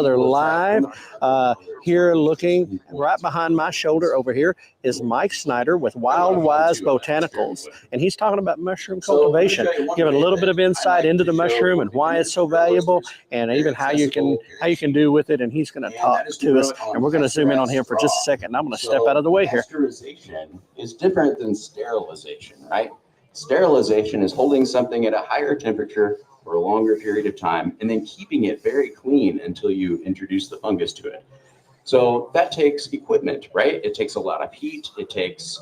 They're live here, looking right behind my shoulder over here is Mike Snyder with Wild Wise Botanicals, and he's talking about mushroom cultivation, giving a little bit of insight into the mushroom and why it's so valuable, and even how you can do with it. And he's going to talk to us, and we're going to zoom in on him for just a second. I'm going to step out of the way here. Pasteurization is different than sterilization, right? Sterilization is holding something at a higher temperature for a longer period of time and then keeping it very clean until you introduce the fungus to it. So that takes equipment, right? It takes a lot of heat. It takes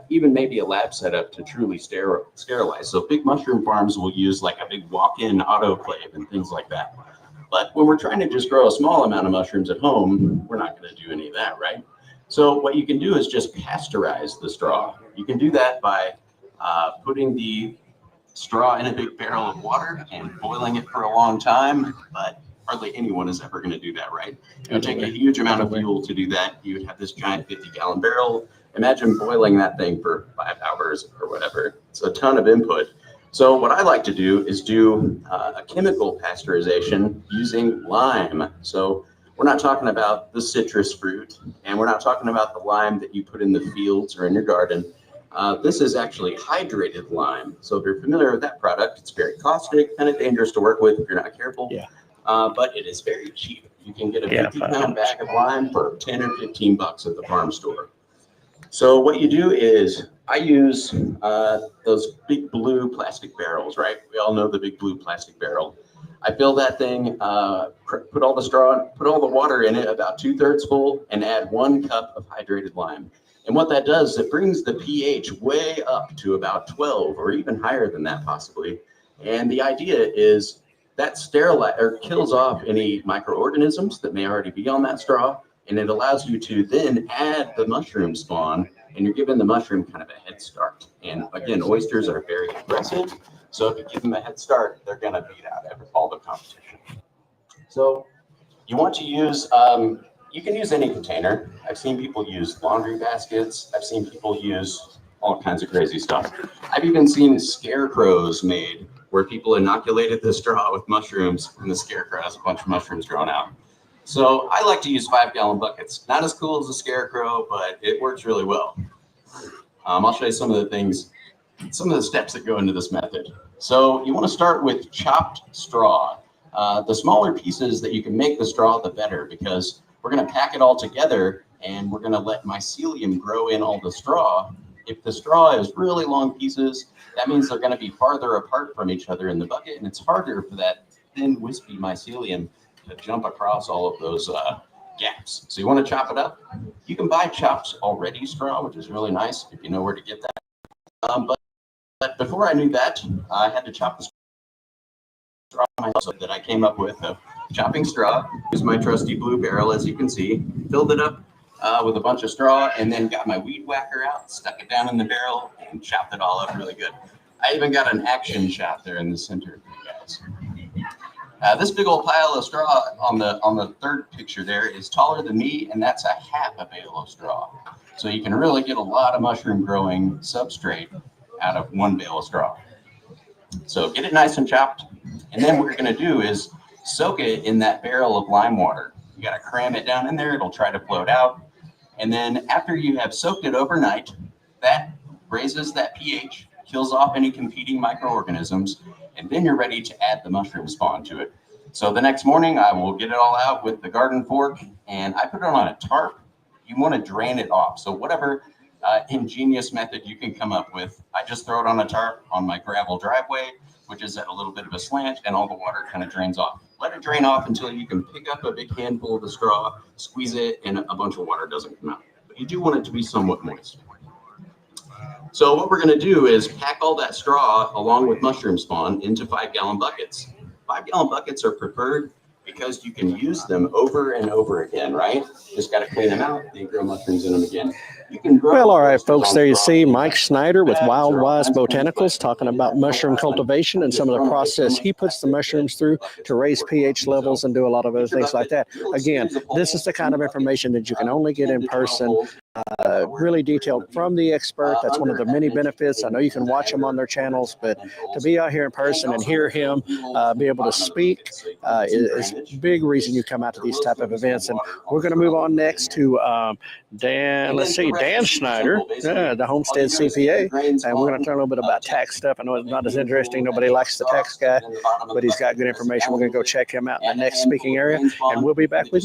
even maybe a lab setup to truly sterilize. So big mushroom farms will use like a big walk-in autoclave and things like that. But when we're trying to just grow a small amount of mushrooms at home, we're not going to do any of that, right? So what you can do is just pasteurize the straw. You can do that by putting the straw in a big barrel of water and boiling it for a long time, but hardly anyone is ever going to do that, right? It would take a huge amount of fuel to do that. You would have this giant 50-gallon barrel. Imagine boiling that thing for 5 hours or whatever. It's a ton of input. So what I like to do is do a chemical pasteurization using lime. So we're not talking about the citrus fruit, and we're not talking about the lime that you put in the fields or in your garden. This is actually hydrated lime. So if you're familiar with that product, it's very caustic, kind of dangerous to work with if you're not careful. Yeah. But it is very cheap. You can get a 50-pound bag of lime for 10 or 15 bucks at the farm store. So what you do is I use those big blue plastic barrels, right? We all know the big blue plastic barrel. I fill that thing, put all the straw, put all the water in it, about 2/3 full, and add 1 cup of hydrated lime. And what that does is it brings the pH way up to about 12 or even higher than that possibly. And the idea is that kills off any microorganisms that may already be on that straw. And it allows you to then add the mushroom spawn, and you're giving the mushroom kind of a head start. And again, oysters are very aggressive. So if you give them a head start, they're going to beat out all the competition. So you want to use, you can use any container. I've seen people use laundry baskets. I've seen people use all kinds of crazy stuff. I've even seen scarecrows made where people inoculated the straw with mushrooms, and the scarecrow has a bunch of mushrooms growing out. So I like to use 5-gallon buckets. Not as cool as a scarecrow, but it works really well. I'll show you some of the things, some of the steps that go into this method. So you want to start with chopped straw. The smaller pieces that you can make the straw, the better, because we're going to pack it all together and we're going to let mycelium grow in all the straw. If the straw is really long pieces, that means they're going to be farther apart from each other in the bucket, and it's harder for that thin, wispy mycelium to jump across all of those gaps. So you want to chop it up. You can buy chopped already straw, which is really nice if you know where to get that. But before I knew that, I had to chop the straw myself that I came up with of chopping straw. Used my trusty blue barrel, as you can see, filled it up with a bunch of straw, and then got my weed whacker out, stuck it down in the barrel, and chopped it all up really good. I even got an action shot there in the center for you guys. This big old pile of straw on the third picture there is taller than me, and that's a half a bale of straw. So you can really get a lot of mushroom growing substrate out of 1 bale of straw. So get it nice and chopped, and then what you're going to do is soak it in that barrel of lime water. You got to cram it down in there. It'll try to float out. And then after you have soaked it overnight, that raises that pH, kills off any competing microorganisms, and then you're ready to add the mushroom spawn to it. So the next morning, I will get it all out with the garden fork, and I put it on a tarp. You want to drain it off. So whatever ingenious method you can come up with, I just throw it on a tarp on my gravel driveway, which is at a little bit of a slant, and all the water kind of drains off. Let it drain off until you can pick up a big handful of the straw, squeeze it, and a bunch of water doesn't come out. But you do want it to be somewhat moist. So what we're going to do is pack all that straw along with mushroom spawn into 5-gallon buckets. 5-gallon buckets are preferred because you can use them over and over again, right? Just got to clean them out, then grow mushrooms in them again. You can grow. Well, all right, folks, there you see Mike Snyder with Wild Wise Botanicals talking about mushroom cultivation and some of the process he puts the mushrooms through to raise pH levels and do a lot of other things like that. Again, this is the kind of information that you can only get in person. really detailed from the expert. That's one of the many benefits. I know you can watch him on their channels, but to be out here in person and hear him be able to speak is a big reason you come out to these type of events. And we're going to move on next to Dan. Let's see, Dan Snyder, the Homestead CPA, and we're going to talk a little bit about tax stuff. I know it's not as interesting. Nobody likes the tax guy, but he's got good information. We're going to go check him out in the next speaking area, and we'll be back with you.